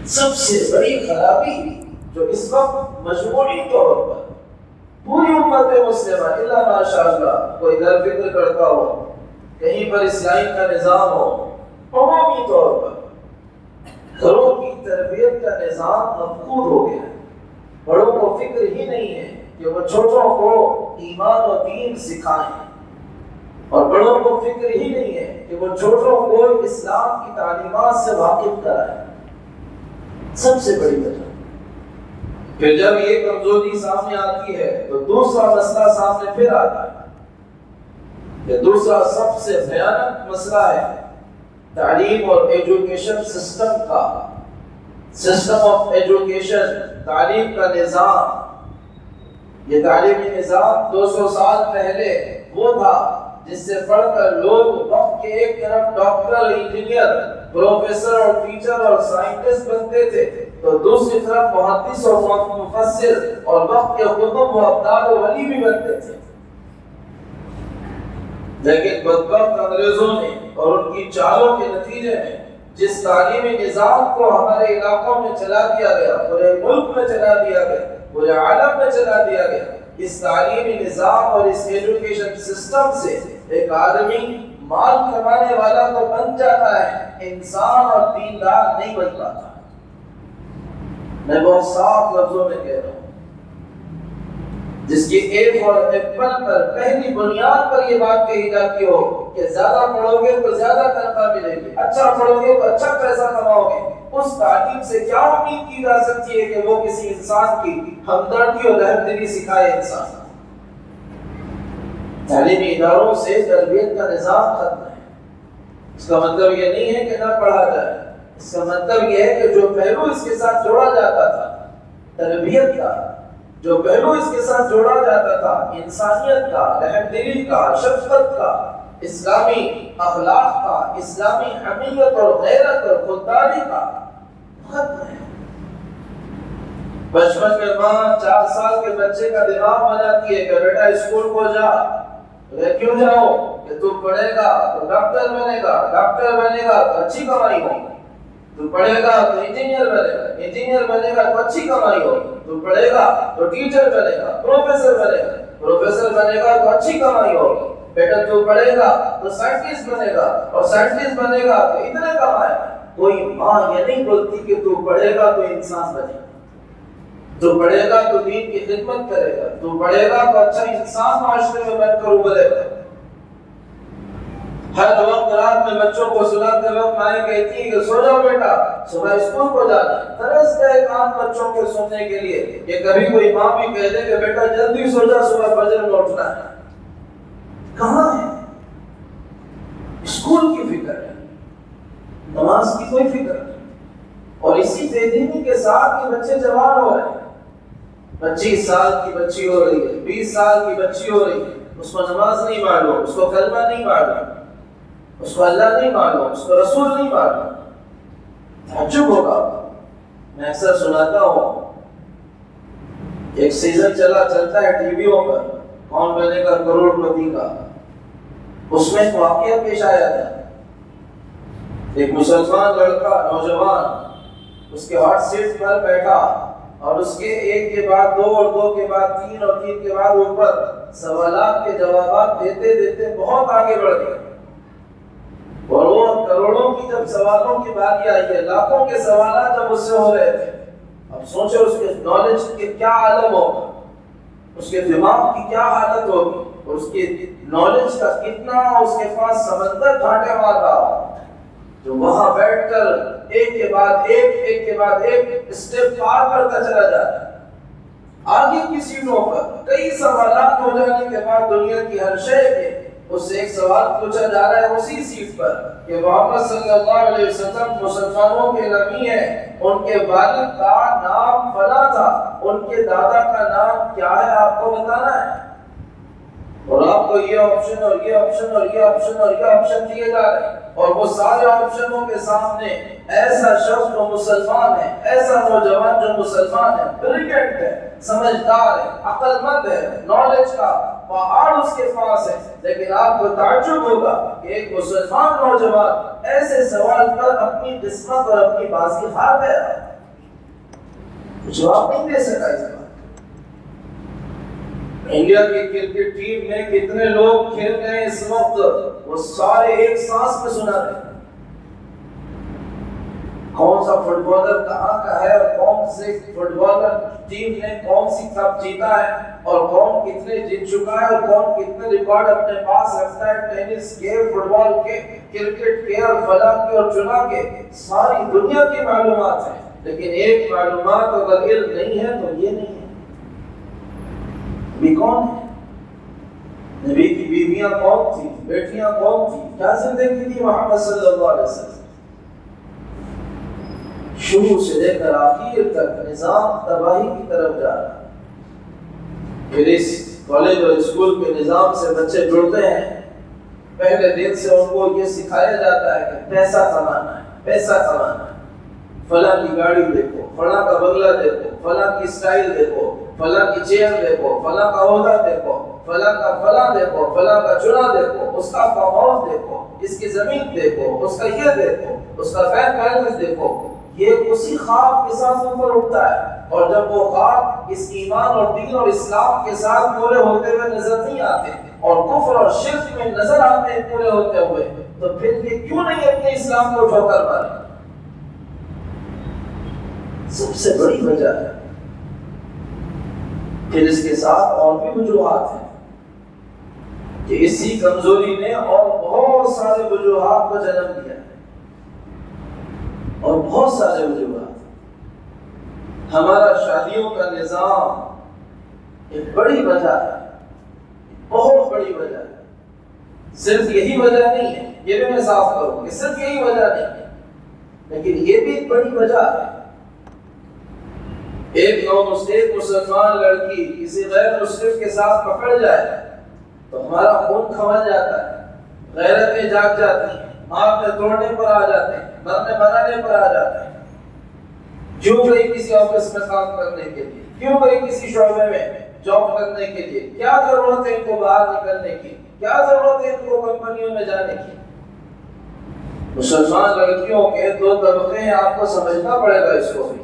سب سے بڑی خرابی جو اس وقت مجموعی طور پر پوری امت مسلمہ الا ماشاء اللہ کوئی غیر فکر کرتا ہو، کہیں پر اسلائی کا نظام ہو، عمومی طور پر گھروں کی تربیت کا نظام مفقود ہو گیا ہے۔ بڑوں کو فکر ہی نہیں ہے کہ وہ چھوٹوں کو ایمان و دین سکھائیں، اور بڑوں کو فکر ہی نہیں ہے کہ وہ چھوٹوں کو اسلام کی تعلیمات سے واقف کرائیں۔ سب سے بڑی وجہ پھر جب یہ کمزوری سامنے آتی ہے تو دوسرا مسئلہ سامنے پھر آتا ہے۔ یہ دوسرا سب سے بھیانک مسئلہ ہے تعلیم اور ایجوکیشن سسٹم کا، سسٹم آف ایجوکیشن، تعلیم کا نظام۔ یہ تعلیمی نظام 200 سال پہلے وہ تھا جس سے پڑھ کر لوگ وقت کے ایک طرف ڈاکٹر، انجینئر، پروفیسر اور ٹیچر اور سائنٹسٹ بنتے تھے، تو دوسری طرف محدث اور مفسر اور وقت کے قطب و ابدال و ولی بھی بنتے تھے۔ لیکن بدبخت انگریزوں نے اور ان کی چالوں کے نتیجے میں جس تعلیمی نظام کو ہمارے علاقوں میں چلا دیا گیا، پورے ملک میں چلا دیا گیا، پورے عالم میں چلا دیا گیا، اس تعلیمی نظام اور اس ایجوکیشن سسٹم سے ایک آدمی مال کمانے والا تو بن جاتا ہے، انسان اور دیندار نہیں بن پاتا۔ میں بہت صاف لفظوں میں کہہ رہا ہوں، جس کی ایک اور ایپل پر پہلی بنیاد پر یہ بات کہی جاتی ہو کہ زیادہ پڑھو گے تو زیادہ تنخواہ ملے گی، اچھا پڑھو گے تو اچھا پیسہ کماؤ گے، اس تعلیم سے کیا امید کی جا سکتی ہے کہ وہ کسی انسان کی ہمدردی اور رحمدلی سکھائے؟ انسان تعلیمی اداروں سے تربیت کا نظام ختم ہے۔ اس کا مطلب یہ نہیں ہے کہ نہ پڑھا جائے، اس کا مطلب یہ ہے کہ جو پہلو اس کے ساتھ جوڑا جاتا تھا تربیت کا، جو پہلو اس کے ساتھ جوڑا جاتا تھا انسانیت کا، رحم دلی کا، شفقت کا، اسلامی اخلاق کا، اسلامی حمیت اور غیرت اور خودداری کا، ختم ہے۔ بچپن میں ماں 4 سال کے بچے کا دماغ بناتی ہے کہ بیٹا اسکول کو جا، کیوں جاؤ؟ کہ تو پڑھے گا تو ڈاکٹر بنے گا، ڈاکٹر بنے گا تو اچھی کمائی ہوگی، تو پڑھے گا تو انجینئر بنے گا، انجینئر بنے گا تو اچھی کمائی ہوگی، تو پڑھے گا تو ٹیچر بنے گا، پروفیسر بنے گا، پروفیسر بنے گا تو اچھی کمائی ہوگی، بیٹا تو پڑھے گا تو سائنٹسٹ بنے گا، اور سائنٹسٹ بنے گا تو اتنے کمائے گا۔ کوئی ماں یہ نہیں بولتی کہ تو پڑھے گا تو انسان بنے گا، تو پڑھے گا تو دین کی خدمت کرے گا، تو پڑھے گا تو اچھا انسان معاشرے میں بن کر ابھرے گا۔ ہر وقت رات میں بچوں کو سلاتے وقت مائیں کہتی ہیں کہ سو جاؤ بیٹا، صبح اسکول کو جانا ہے۔ ترس گئے کان بچوں کے سونے کے لیے کہ کبھی کوئی ماں بھی کہہ دے کہ بیٹا جلدی سو جا، صبح فجر میں اٹھنا ہے۔ کہاں ہے؟ اسکول کی فکر ہے، نماز کی کوئی فکر نہیں۔ اور اسی بے دینی کے ساتھ یہ بچے جوان ہو رہے ہیں۔ 25 سال کی بچی ہو رہی ہے، 20 سال کی بچی ہو رہی ہے، اس کو نماز نہیں معلوم، اس کو کلمہ نہیں معلوم، اس کو اللہ نہیں معلوم، اس کو رسول نہیں معلوم۔ تعجب ہوگا۔ میں اکثر سناتا ہوں، ایک سیزن چلتا ہے ٹی ویوں پر، کون بنے گا کروڑ پتی کا۔ اس میں ایک واقعہ پیش آیا تھا، ایک مسلمان لڑکا نوجوان اس کے ہاٹ سیٹ پر بیٹھا، اور اس کے ایک کے بعد 2 اور 2 کے بعد 3 اور 3 کے بعد اوپر سوالات کے جوابات دیتے دیتے بہت آگے بڑھ گئے، اور وہ کروڑوں کی جب سوالوں کی باری آئی ہے، لاکھوں کے سوالات جب اس سے ہو رہے تھے، اب سوچو اس کے نالج کے کیا عالم ہوگا، اس کے دماغ کی کیا حالت ہوگی، اور اس کے نالج کا کتنا اس کے پاس سمندر گھاٹے مار رہا ہو، جو وہاں بیٹھ کر ایک کے بعد ایک کے بعد ایک اسٹیپ پار کرتا چلا جاتا ہے۔ آگے کی سیٹوں پر کئی سوالات ہو جانے کے بعد دنیا کی ہر شے کے اس سے ایک سوال پوچھا جا رہا ہے اسی سیٹ پر کہ محمد صلی اللہ علیہ وسلم مسلمانوں کے نبی ہیں، ان کے والد کا نام فلاں تھا، ان کے دادا کا نام کیا ہے آپ کو بتانا ہے، اور آپ کو یہ آپشن اور یہ آپشن اور یہ آپشن اور یہ آپشن دیے جا رہے ہیں، اور وہ سارے آپشنوں کے سامنے ایسا شخص جو مسلمان ہے، ایسا نوجوان جو مسلمان ہے، بریلینٹ ہے، سمجھدار ہے، عقل مند ہے، نالج کا پہاڑ اس کے پاس ہے، لیکن آپ کو تعجب ہوگا کہ ایک مسلمان نوجوان ایسے سوال پر اپنی قسمت اور اپنی بازی ہار گیا۔ جواب نہیں دے سکا اس بات۔ انڈیا کی کرکٹ ٹیم میں کتنے لوگ کھیل رہے ہیں اس وقت، وہ سارے ایک سانس میں سنا رہے ہیں کون سا فٹ بالر کہاں کا ہے اور کون سے فٹ بالر ٹیم نے کون سی کپ جیتا ہے اور کون کتنے جیت چکا ہے اور کون کتنے ریکارڈ اپنے پاس رکھتا ہے، ٹینس کے، فٹ بال کے، کرکٹ کے اور فلاں کے اور چنا کے، ساری دنیا کی معلومات ہیں، لیکن ایک معلومات اگر علم نہیں ہے تو یہ نہیں ہے۔ بھی کون ہے؟ نبی کی بیویاں کون تھی، بیٹیاں کون تھی، کیا زندگی تھی محمد صلی اللہ علیہ وسلم، شروع سے لے کر آخر تک نظام تباہی کی طرف جا رہا ہے۔ پھر اس کالج اور اسکول کے نظام سے بچے جڑتے ہیں، پہلے دن سے ان کو یہ سکھایا جاتا ہے کہ پیسہ کمانا ہے، پیسہ کمانا ہے، فلاں کی گاڑی دیکھو، فلاں کا بنگلہ دیکھو، فلاں کی اسٹائل دیکھو، فلاں کی چیئر دیکھو، فلاں کا عہدہ دیکھو، فلاں کا فلاں دیکھو، فلاں کا چنا دیکھو، اس کا فارم ہاؤس دیکھو، اس کی زمین دیکھو، اس کا یہ دیکھو، اس کا بینک بیلنس دیکھو۔ یہ اسی خواب کے ساتھ اوپر اٹھتا ہے، اور جب وہ خواب اس ایمان اور دین اور اسلام کے ساتھ پورے ہوتے ہوئے نظر نہیں آتے اور کفر اور شرک میں نظر آتے ہیں پورے ہوتے ہوئے، تو پھر یہ کیوں نہیں اپنے اسلام کو ٹھوکر مارے؟ سب سے بڑی وجہ ہے۔ پھر اس کے ساتھ اور بھی وجوہات ہیں کہ اسی کمزوری نے اور بہت سارے وجوہات کو جنم دیا ہے، اور بہت سارے وجوہات۔ ہمارا شادیوں کا نظام ایک بڑی وجہ ہے، بہت بڑی وجہ ہے۔ صرف یہی وجہ نہیں ہے، یہ بھی میں صاف کروں کہ صرف یہی وجہ نہیں ہے، لیکن یہ بھی ایک بڑی وجہ ہے۔ ایک مسلمان لڑکی کسی غیر مسلم کے ساتھ پکڑ جائے تو ہمارا خون کھول جاتا ہے، غیرتیں جاگ جاتی ہیں، ہاتھ توڑنے پر آ جاتے ہیں، مرنے بنانے پر آ جاتے ہیں۔ کیوں گئی کسی آفس میں کام کرنے کے لیے، کیوں گئی کسی شعبے میں جاب کرنے کے لیے، کیا ضرورت ہے ان کو باہر نکلنے کی، کیا ضرورت ہے ان کو کمپنیوں میں جانے کی؟ مسلمان لڑکیوں کے دو طبقے ہیں، آپ کو سمجھنا پڑے گا اس کو بھی۔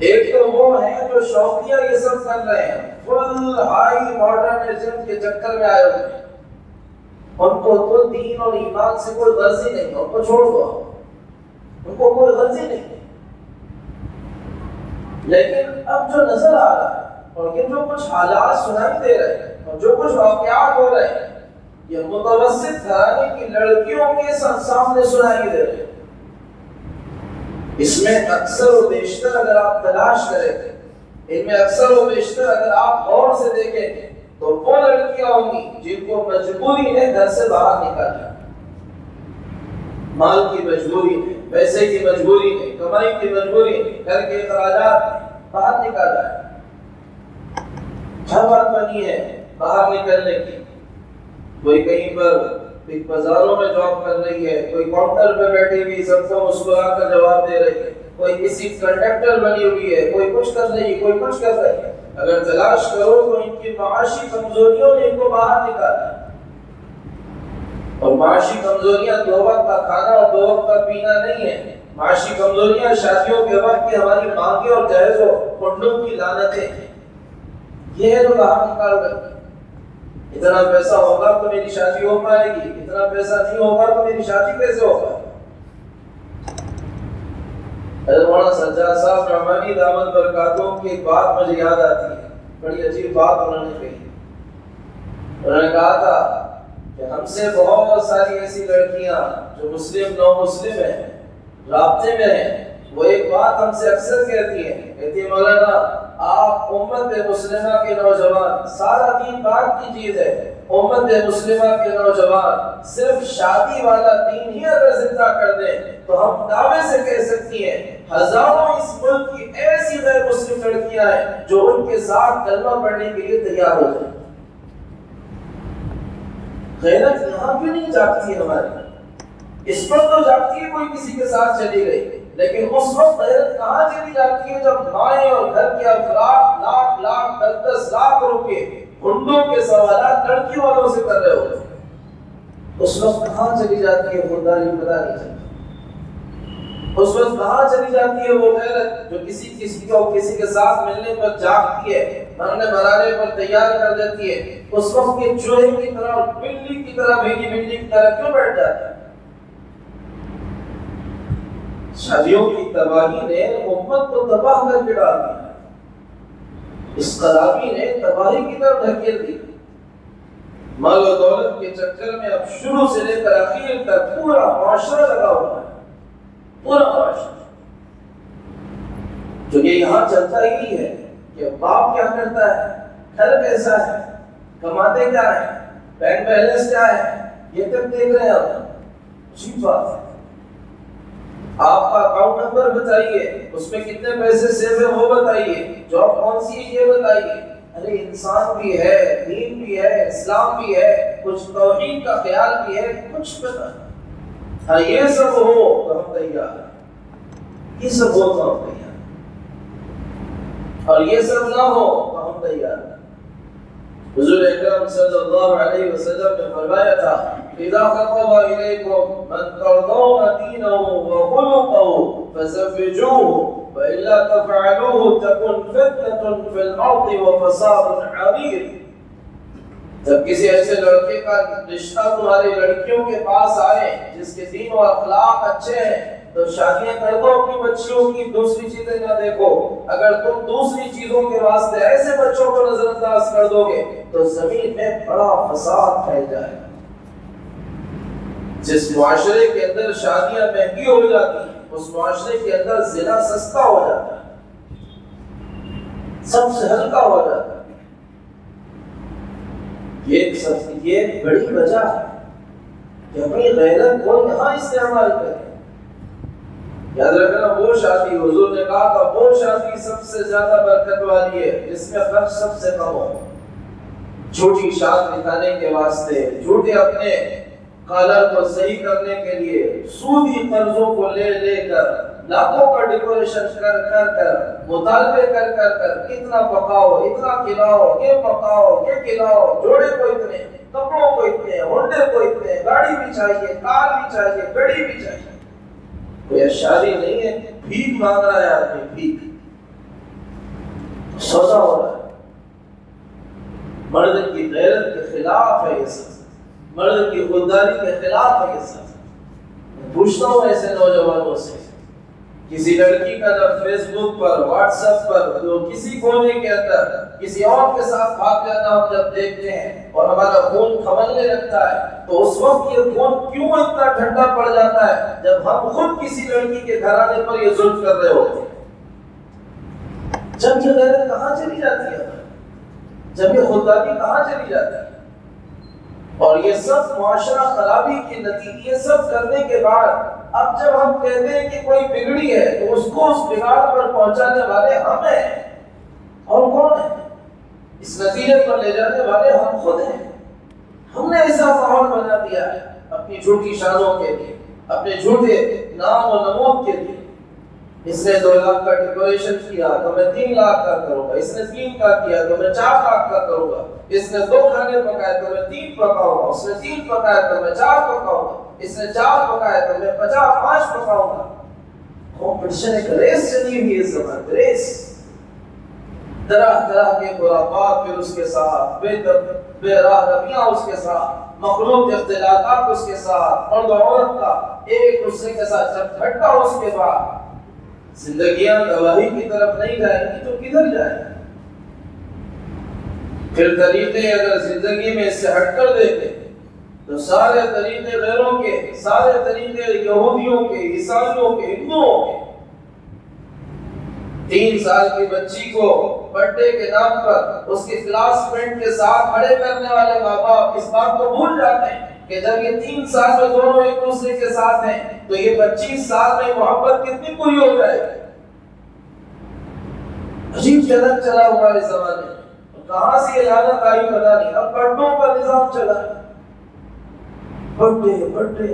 ایک تو وہ ہیں جو شوقیہ یہ سب کر رہے ہیں، فل ہائی ماڈرنزم کے چکر میں آئے ہوئے ہیں، ان کو تو دین اور ایمان سے کوئی غرض ہی نہیں، ان کو چھوڑ دو، ان کو کوئی غرض ہی نہیں۔ لیکن اب جو نظر آ رہا ہے اور یہ جو کچھ حالات سنائی دے رہے ہیں اور جو کچھ واقعات ہو رہے ہیں، یہ متوسط گھرانے کی لڑکیوں کے سامنے سنائی دے رہے ہیں۔ اس میں اکثر و بیشتر اگر آپ تلاش کریں، ان میں اکثر و بیشتر اگر آپ غور سے دیکھیں تو وہ لڑکیاں ہوں گی جن کو مجبوری نے گھر سے باہر نکالا، مال کی مجبوری نے، پیسے کی مجبوری نے، کمائی کی مجبوری نے، گھر کے اخراجات باہر نکالا ہے۔ ہر بات بنی ہے باہر نکلنے کی، کوئی کہیں پر ایک بازاروں میں جاب کر رہی ہے، کوئی کاؤنٹر پہ بیٹھی ہوئی سب کو مسکرا کر جواب دے رہی ہے، کوئی کسی کنڈکٹر بنی ہوئی ہے، کوئی کچھ کر رہی ہے، کوئی کچھ کر رہی ہے۔ اگر تلاش کرو تو ان کی معاشی کمزوریوں نے ان کو باہر نکالا، اور معاشی کمزوریاں دو وقت کا کھانا اور دو وقت کا پینا نہیں ہے، معاشی کمزوریاں شادیوں کے وقت کی ہماری مانگیں اور جہیز و کنڈوں کی لعنتیں ہیں۔ یہ ہے جو باہر نکال کر، اتنا پیسہ ہوگا تو میری شادی ہو پائے گی، اتنا پیسہ نہیں ہوگا تو میری شادی کیسے ہوگا؟ حضرت مولانا سجاد صاحب رحمانی دامت برکاتہم کی ایک بات مجھے یاد آتی ہے، بڑی عجیب بات انہوں نے کہی۔ انہوں نے کہا تھا کہ ہم سے بہت ساری ایسی لڑکیاں جو مسلم نو مسلم ہیں رابطے میں ہیں، وہ ایک بات ہم سے اکثر کہتی ہیں مولانا آپ امت مسلمہ کے نوجوان، سارا دین بعد کی چیز ہے، امت مسلمہ کے نوجوان صرف شادی والا دین ہی اگر زندہ کر دیں تو ہم دعوے سے کہہ سکتی ہیں ہزاروں اس ملک کی ایسی غیر مسلم لڑکیاں ہیں جو ان کے ساتھ کلمہ پڑھنے کے لیے تیار ہو جائیں۔ غیرت یہاں کیوں نہیں جاگتی ہے ہماری؟ اس پر تو جاگتی ہے کوئی کسی کے ساتھ چلی گئی، لیکن اس وقت غیرت کہاں چلی جاتی ہے جب مائیں اور گھر کے افراد لاکھ لاکھ 10 لاکھ روپے ہنڈوں کے سوالات لڑکی والوں سے کر رہے ہوتے ہیں۔ اس وقت کہاں چلی جاتی ہے خودداری؟ پتہ نہیں چلتا۔ اس وقت کہاں چلی جاتی ہے وہ غیرت جو کسی کے ساتھ ملنے پر جاگتی ہے، مرنے مرانے پر تیار کر دیتی ہے؟ اس وقت یہ چوہے کی طرح، بلی کی طرح، بھیگی کی طرح کیوں بیٹھ جاتا ہے؟ شادیوں کی تباہی نے امت کو تباہ کر کے ڈال دیا، اس خرابی نے تباہی کی طرف ڈھکیل دی۔ مال و دولت کے چکر میں اب شروع سے لے کر آخر تک پورا معاشرہ لگا ہوا ہے، پورا معاشرہ، جو یہ یہاں چلتا ہی ہے کہ باپ کیا کرتا ہے، گھر کیسا ہے، کماتے کیا ہے، بینک بیلنس کیا ہے، یہ تک دیکھ رہے ہیں آپ۔ عجیب بات ہے، آپ کا اکاؤنٹ نمبر بتائیے، اس میں کتنے پیسے سیو ہیں وہ بتائیے، جاب کون سی ہے یہ بتائیے۔ ارے انسان بھی ہے، دین بھی ہے، اسلام بھی ہے، کچھ توحید کا خیال بھی ہے، کچھ پتہ نہیں۔ ہاں یہ سب ہو تو ہم تیار ہیں، یہ سب ہو تو ہم تیار ہیں، اور یہ سب نہ ہو تو ہم تیار ہیں۔ حضور اکرم صلی اللہ علیہ وسلم نے فرمایا تھا، اذا خطب الیکم من ترضون دینہ وخلقہ فزوجوہ والا تفعلوه تکن فتنة فی الارض وفساد عظیم۔ جب کسی ایسے لڑکے کا رشتہ تمہاری لڑکیوں کے پاس آئے جس کے دین و اخلاق اچھے ہیں تو شادیاں کر دو اپنی بچیوں کی، دوسری چیزیں نہ دیکھو۔ اگر تم دوسری چیزوں کے واسطے ایسے بچوں کو نظر انداز کر دو گے تو زمین میں بڑا فساد پھیل جائے گا۔ جس معاشرے کے اندر شادیاں مہنگی ہو جاتی ہیں اس معاشرے کے اندر زنا سستا ہو جاتا ہے، سب سے ہلکا ہو جاتا ہے۔ یہ ایک بڑی وجہ ہے کہ اپنی غیرت کو یہاں استعمال کریں۔ یاد رکھنا، وہ شادی، حضور نے کہا تھا وہ شادی سب سے زیادہ برکت والی ہے جس میں خرچ سب سے کم ہو۔ جھوٹی شان دکھانے کے واسطے، جھوٹے اپنے کالر کو صحیح کرنے کے لیے سودی قرضوں کو لے کر، لاکھوں کا ڈیکوریشن کر مطالبے کر اتنا پکاؤ، اتنا کھلاؤ، یہ پکاؤ، یہ کھلاؤ، جوڑے کو اتنے، کپڑوں کو اتنے، ہونڈے کو اتنے، گاڑی بھی چاہیے، کار بھی چاہیے، گڑی بھی چاہیے۔ کوئی شادی نہیں ہے، بھیک مانگ رہا ہے آدمی، بھیک، سودا ہو رہا ہے۔ مرد کی غیرت کے خلاف ہے یہ سب، مرد کی خودداری کے خلاف ہے یہ سب۔ میں پوچھتا ہوں ایسے نوجوانوں سے، کسی لڑکی کا جب فیس بک پر، واٹس ایپ پر، جو کسی کونے کے اندر کسی اور کے ساتھ بھاگ جانا ہم جب دیکھتے ہیں اور ہمارا خون کھولنے لگتا ہے تو اس وقت یہ خون کیوں اتنا ٹھنڈا پڑ جاتا ہے جب ہم خود کسی لڑکی کے گھرانے پر یہ ظلم کر رہے ہوتے ہیں؟ جب یہ غیرت کہاں چلی جاتی ہے، جب یہ خودداری کہاں چلی جاتی ہے؟ اور یہ سب معاشرہ خرابی کے نتیجے، یہ سب کرنے کے بعد اب جب ہم کہتے ہیں کہ کوئی بگڑی ہے تو اس کو اس بگاڑ پر پہنچانے والے ہم ہیں، اور کون ہے؟ اس نتیجے پر لے جانے والے ہم خود ہیں۔ ہم نے ایسا ماحول بنا دیا ہے اپنی جھوٹی شانوں کے لیے، اپنے جھوٹے نام و نمود کے لیے۔ اس نے 2 لاکھ کا ڈیکوریشن کیا تو میں 3 لاکھ کا کروں گا، اس نے 3 کا کیا تو میں 4 لاکھ کا کروں گا، اس نے 2 کھانے پکائے تو میں 3 پکاؤں گا، اس نے 3 پکائے تو میں 4 پکاؤں گا، اس نے 4 پکائے تو میں 5 پکاؤں گا۔ کمپٹیشن، ایک ریس چلی ہوئی ہے، زبردست ریس، طرح کے خرافات پھر اس کے ساتھ، بے راہ رویاں اس کے ساتھ، مخلوق اختلاطات اس کے ساتھ، مرد و عورت کا ایک دوسرے کے ساتھ جب گھٹا اس کے بعد زندگیاں تباہی کی طرف نہیں جائیں گی تو کدھر جائیں گی؟ پھر طریقے اگر زندگی میں اس سے ہٹ کر دیتے تو سارے طریقے غیروں کے، سارے طریقے یہودیوں کے، عیسائیوں کے، ہندوؤں کے۔ 3 سال کی بچی کو برتھ ڈے کے نام پر اس کے کلاس فرینڈ کے ساتھ کھڑے کرنے والے ماں باپ اس بات کو بھول جاتے ہیں کہ جب یہ 3 سال میں دونوں ایک دوسرے کے ساتھ ہیں تو یہ 25 سال میں محبت کتنی پوری ہو جائے گی۔ عجیب چلن چلا ہوا اس زمانے میں، کہاں سے یہ لعنت آئی پتہ نہیں۔ اب برتھڈوں کا نظام چلا ہے، برتھ ڈے،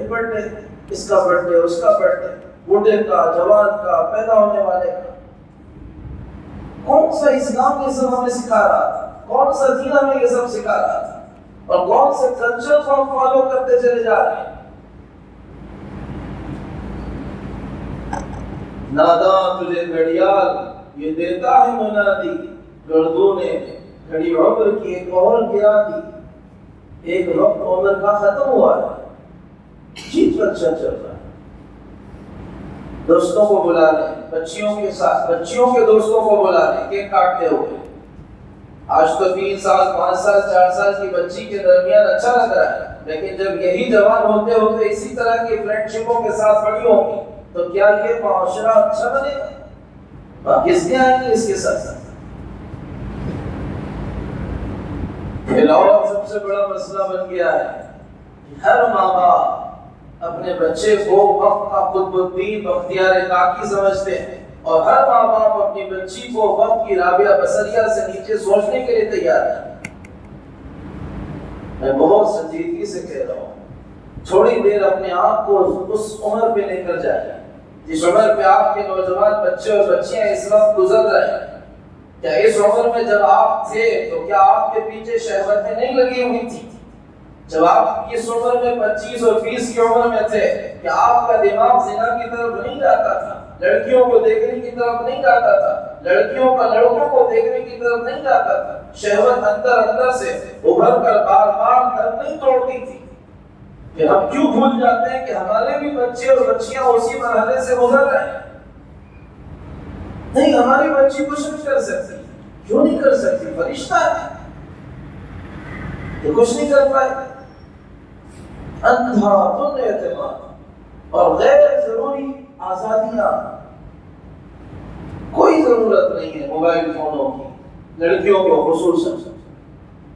اس کا برتھ ڈے، اس کا برتھ ڈے، بوڑھے کا، جوان کا، پیدا ہونے والے کا۔ کون سا اسلام یہ سب ہمیں سکھا رہا تھا؟ کون سا دین ہمیں یہ سب سکھا رہا تھا؟ اور کون سے کلچر کو ہم فالو کرتے چلے جا رہے ہیں؟ نادا تجھے گھڑیال یہ دیتا ہے منادی، گردوں نے گھڑی عمر کی ایک اور گرا دی، ایک وقت عمر کا ختم ہوا ہے، جیت پر چل رہا ہے۔ دوستوں کو بلا لیں، بچیوں کے ساتھ، بچیوں کے دوستوں کو بلا لیں، کیک کاٹتے ہوئے۔ آج تو 3 سال 5 سال 4 سال کی بچی کے درمیان اچھا لگ رہا ہے، لیکن جب یہی جوان ہوتے ہوتے اسی طرح کی فرینڈ شپوں کے ساتھ بڑی ہوں گی تو کیا یہ معاشرہ اچھا بنے گا؟ کس نے آئیں گے اس کے ساتھ؟ پھر اور سب سے بڑا مسئلہ بن گیا ہے کہ ہر ماں باپ اپنے بچے کو وقت کا قطب الدین بختیار کاکی سمجھتے ہیں، اور ہر ماں باپ اپنی بچی کو وقت کی رابعہ بصریہ سے نیچے سوچنے کے لیے تیار ہے۔ میں بہت سنجیدگی سے کہہ رہا ہوں، تھوڑی دیر اپنے آپ کو اس عمر پہ لے کر جائیں جس عمر پہ آپ کے نوجوان بچے اور بچیاں اس وقت گزر رہے ہیں۔ کیا اس عمر میں جب آپ تھے تو کیا آپ کے پیچھے شہوتیں نہیں لگی ہوئی تھی؟ جب آپ اس عمر میں 25 اور 20 کی عمر میں تھے کیا آپ کا دماغ زنا کی طرف نہیں جاتا تھا، لڑکیوں کو دیکھنے کی طرف نہیں جاتا تھا، لڑکیوں کا لڑکوں کو دیکھنے کی طرف نہیں جاتا تھا؟ شہوت اندر سے ابھر کر بار بار دم نہیں توڑتی تھی؟ کہ ہم کیوں بھول جاتے ہیں کہ ہمارے بھی بچے اور بچیاں اسی مرحلے سے گزر رہے ہیں؟ نہیں، ہماری بچی کچھ نہیں کر سکتی۔ کیوں نہیں کر سکتی؟ فرشتہ ہے، یہ کچھ نہیں کر پائے۔ اندھا دھند اعتماد اور غیر ضروری آزادیاں، کوئی ضرورت نہیں ہے موبائل فونوں کی، لڑکیوں کو خصوصاً۔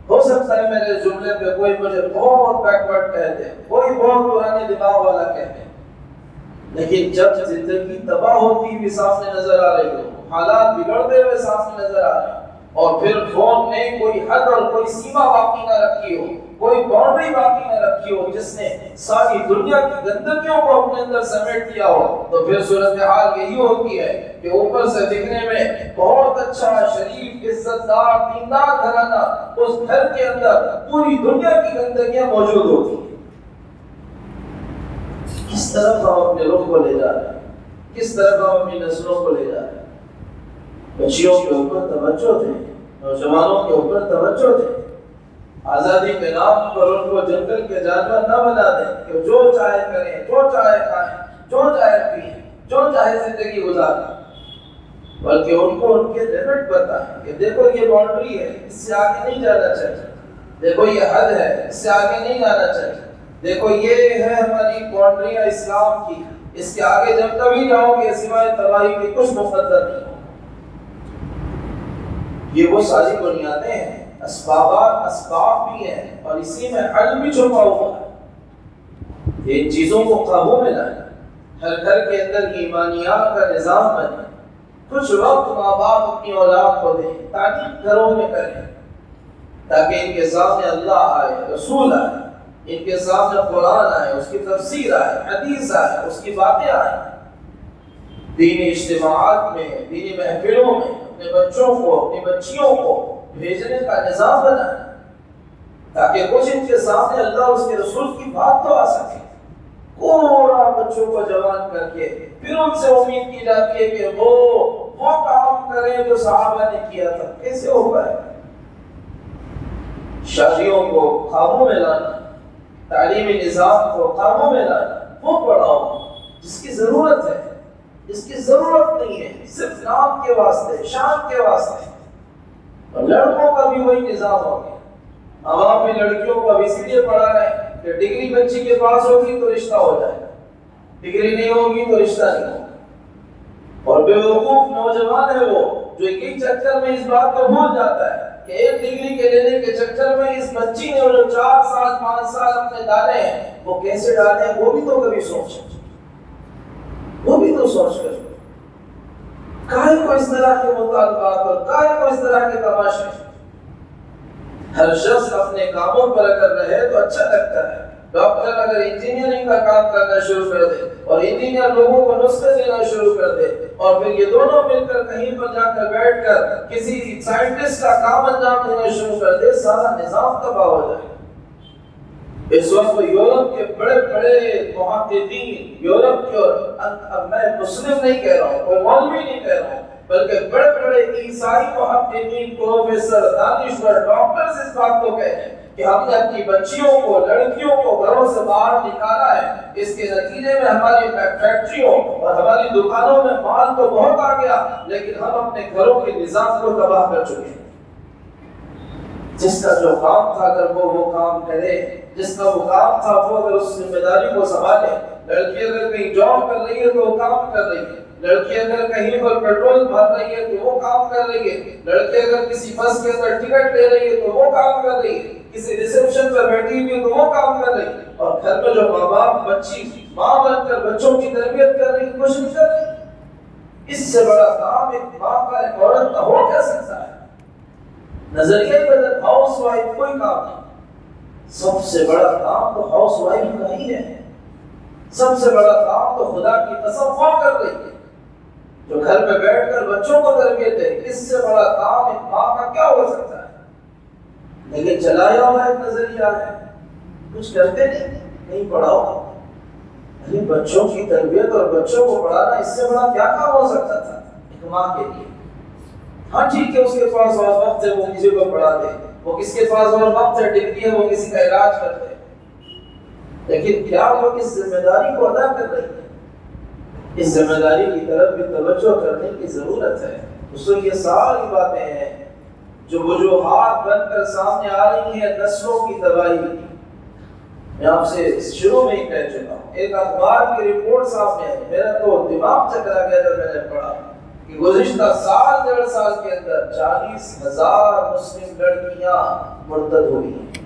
ہو سکتا ہے میرے جملے پہ کوئی مجھے بہت بیکورڈ کہہ دے، کوئی بہت پرانے دماغ والا کہہ دے، لیکن جب زندگی تباہ ہوتی بھی سامنے نظر آ رہی ہو، حالات بگڑتے ہوئے سامنے نظر آ رہے ہیں، اور پھر فون نے کوئی حد اور کوئی سیما باقی نہ رکھی ہو، کوئی باؤنڈری باقی نہ رکھی ہو جس نے ساری دنیا کی گندگیوں کو اپنے اندر سمیٹ دیا ہو، تو پھر صورتحال یہی ہوتی ہے کہ اوپر سے دکھنے میں بہت اچھا شریف عزت دار دیندار گھرانہ، اس گھر کے اندر پوری دنیا کی گندگیاں موجود ہوتی ہیں۔ کس طرف ہم اپنے رخ کو لے جا رہے ہیں؟ کس طرف ہم اپنی نسلوں کو لے جا رہے ہیں؟ بچیوں کے اوپر توجہ دیں، نوجوانوں کے اوپر توجہ دیں، آزادی کے نام پر ان کو جنگل کے جانور نہ بنا دیں کہ جو چاہے کریں، جو چاہے کھائیں، جو چاہے پئیں، جو چاہے زندگی گزاریں، بلکہ ان کو ان کے لمٹ بتائیں کہ دیکھو یہ باؤنڈری ہے، اس سے آگے نہیں جانا چاہیے، دیکھو یہ حد ہے، اس سے آگے نہیں جانا چاہیے، دیکھو یہ ہے ہماری باؤنڈریاں اسلام کی، اس کے آگے جب کبھی جاؤ گے سوائے تباہی کے کچھ مقدر نہیں ہو۔ یہ وہ ساری بنیادیں ہیں، اسباب بھی ہیں، اور اسی میں حل بھی چھپا ہوا ہے۔ ان چیزوں کو قابو میں لائیں، ہر گھر کے اندر ایمانیات کا نظام بنے، کچھ وقت ماں باپ اپنی اولاد کو دیں، تعلیم گھروں میں کریں تاکہ ان کے سامنے اللہ آئے، رسول آئے، ان کے سامنے قرآن آئے، اس کی تفسیر آئے، حدیث آئے، اس کی باتیں آئیں، دینی اجتماعات میں، دینی محفلوں میں اپنے بچوں کو، اپنی بچیوں کو بھیجنے کا نظام بنائیں تاکہ کچھ ان کے سامنے اللہ اس کے رسول کی بات تو آ سکے۔ پورا بچوں کو جوان کر کے پھر ان سے امید کی جاتی ہے کہ وہ کام کریں جو صحابہ نے کیا تھا، کیسے ہو پائے؟ شادیوں کو قابو میں لانا، تعلیمی نظام کو قابو میں لانا، وہ پڑھاؤ جس کی ضرورت ہے، جس کی ضرورت نہیں ہے، صرف نام کے واسطے، شان کے واسطے۔ اور لڑکوں کا بھی وہی نظام ہو گیا، عوام بھی لڑکیوں کو اب اس لیے پڑھا رہے ہیں کہ ڈگری بچی کے پاس ہوگی تو رشتہ ہو جائے گا، ڈگری نہیں ہوگی تو رشتہ نہیں ہوگا۔ اور بے وقوف نوجوان ہے وہ جو ایک چکر میں اس بات کو بھول جاتا ہے کہ ایک ڈگری کے لینے کے چکر میں اس بچی نے جو 4 سال 5 سال اپنے ڈالے ہیں وہ کیسے ڈالے ہیں، وہ بھی تو کبھی سوچے، وہ بھی تو سوچ کر کائے کو اس طرح کے مطالبات اور کائے کو اس طرح کے تماشے۔ ہر شخص اپنے کاموں پر اگر رہے تو اچھا لگتا ہے۔ ڈاکٹر اگر انجینئرنگ کا کام کرنا شروع کر دے اور انجینئر لوگوں کو نسخے دینا شروع کر دے اور پھر یہ دونوں مل کر کہیں پر جا کر بیٹھ کر کسی سائنٹسٹ کا کام انجام دینا شروع کر دے، سارا نظام تباہ ہو جائے۔ اس وقت یورپ کے بڑے بڑے محققین، یورپ کے، اور میں مسلم نہیں کہہ رہا ہوں، کوئی مولوی نہیں کہہ رہا ہوں، بلکہ بڑے بڑے عیسائی محققین، پروفیسر، دانشور، ڈاکٹرز اس بات کو کہتے ہیں کہ ہم نے اپنی بچیوں کو، لڑکیوں کو گھروں سے باہر نکالا ہے، اس کے نتیجے میں ہماری فیکٹریوں اور ہماری دکانوں میں مال تو بہت آ گیا، لیکن ہم اپنے گھروں کے نظام کو تباہ کر چکے ہیں۔ جس کا جو کام تھا اگر وہ کام کرے، جس کا وہ کام تھا وہ اگر اس ذمہ داری کو سنبھالے، لڑکی اگر کہیں جاب کر رہی ہے تو وہ کام کر رہی ہے، لڑکی اگر کہیں پر پیٹرول بھر رہی ہے تو وہ کام کر رہی ہے، لڑکی اگر کسی بس کے اندر ٹکٹ لے رہی ہے تو وہ کام کر رہی ہے، کسی ریسپشن پر بیٹھی ہوئی ہے تو وہ کام کر رہی ہے، اور گھر میں جو ماں باپ بچی ماں بن کر بچوں کی تربیت کر رہی ہے، کچھ نہیں کر رہی۔ اس سے بڑا کام ایک ماں کا، ایک عورت کا ہو کیا سکتا ہے؟ نظریہ بدل، ہاؤس وائف کوئی کام نہیں، سب سے بڑا کام تو ہاؤس وائف کا ہی ہے، سب سے بڑا کام تو خدا کی قسم وہ کر رہی ہے جو گھر میں بیٹھ کر بچوں کو تربیت دے۔ اس سے بڑا کام ایک ماں کا کیا ہو سکتا ہے؟ لیکن چلایا ہوا ایک نظریہ ہے، کچھ کرتے نہیں پڑھاؤ، ارے بچوں کی تربیت اور بچوں کو پڑھانا اس سے بڑا کیا کام ہو سکتا تھا ایک ماں کے لیے؟ ہاں ٹھیک ہے، اس کے پاس اور وقت ہے وہ کسی کو پڑھا دے، وہ کس کے پاس اور وقت ہے، ڈگری ہے، وہ کسی کا علاج کر دے، لیکن کیا وہ اس ذمہ داری کو ادا کر رہی ہے؟ اس ذمہ داری کی طرف بھی توجہ کرنے کی ضرورت ہے۔ اس کو یہ ساری باتیں ہیں جو وجوہات بن کر سامنے آ رہی ہیں نسلوں کی تباہی کی۔ میں آپ سے شروع میں ہی کہہ چکا ہوں، ایک اخبار کی رپورٹ سامنے آئی، میرا تو دماغ چکرا گیا جب میں نے پڑھا کہ گزشتہ سال 1.5 سال کے اندر 40,000 مسلم لڑکیاں مرتد ہوئی ہیں۔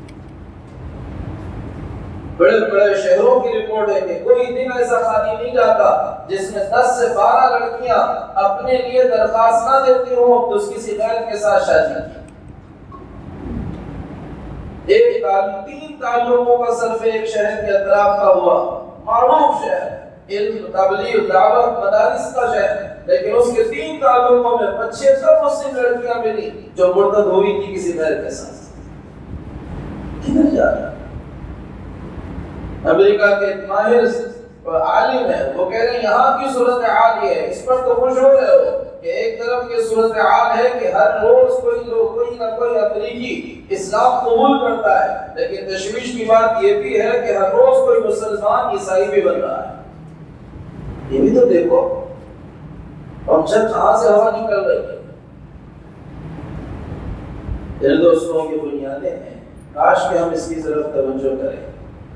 بڑے بڑے شہروں کی رپورٹ ہے کہ کوئی دن ایسا خالی نہیں جاتا جس میں 10 سے 12 لڑکیاں اپنے لیے درخواست نہ دیتی ہوں تو اس کسی غیر کے ساتھ شادی کی۔ ایک 3 تعلقوں کا سروے ایک شہر کے اطراف کا ہوا، معروف شہر، علم، تبلیغ، دعوت، مدارس کا شہر، لیکن اس کے 3 تعلقوں میں 75 مسلم لڑکیاں ملی جو مرتد ہوئی تھی کسی غیر کے ساتھ۔ کدھر جا رہا ہے؟ امریکہ کے ماہر عالم ہیں، وہ کہہ رہے ہیں یہاں کی صورتحال یہ ہے، اس پر تو خوش ہو رہے ہو کہ ایک طرف کی صورتحال ہے کہ ہر روز کوئی نہ کوئی امریکی اسلام قبول کرتا ہے، لیکن تشویش کی بات یہ بھی ہے کہ ہر روز کوئی مسلمان عیسائی بھی بن رہا ہے۔ یہ بھی تو دیکھو اور جب کہاں سے ہوا نکل رہی ہے۔ دل دوستوں کی بنیادیں ہیں، کاش کہ ہم اس کی طرف توجہ کریں،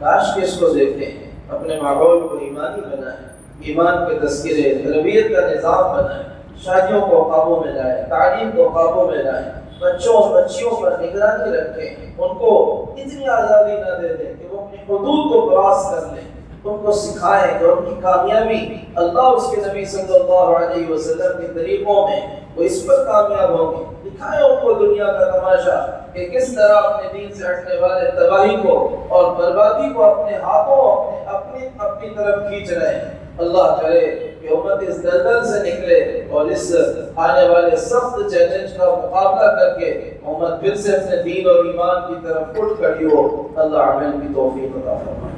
کاش کہ اس کو دیکھیں، اپنے ماحول کو ایمانی بنائیں، ایمان کے تذکرے، تربیت کا نظام بنائیں، شادیوں کو قابو میں لائیں، تعلیم کو قابو میں لائیں، بچوں اور بچیوں پر نگرانی رکھیں، ان کو اتنی آزادی نہ دے دیں کہ وہ اپنی حدود کو کراس کر لیں، ان کو سکھائیں کہ ان کی کامیابی اللہ اس کے نبی صلی اللہ علیہ وسلم کے طریقوں میں وہ اس پر کامیاب ہوں گے۔ دکھائیں ان کو دنیا کا تماشا کہ کس طرح اپنے دین سے ہٹنے والے تباہی کو اور بربادی کو اپنے ہاتھوں اپنی طرف کھینچ رہے ہیں۔ اللہ کرے کہ امت اس دلدل سے نکلے اور اس آنے والے سخت چیلنج کا مقابلہ کر کے امت پھر سے اپنے دین اور ایمان کی طرف اٹھ کھڑی ہو۔ اللہ عمل کی توفیق عطا فرمائے۔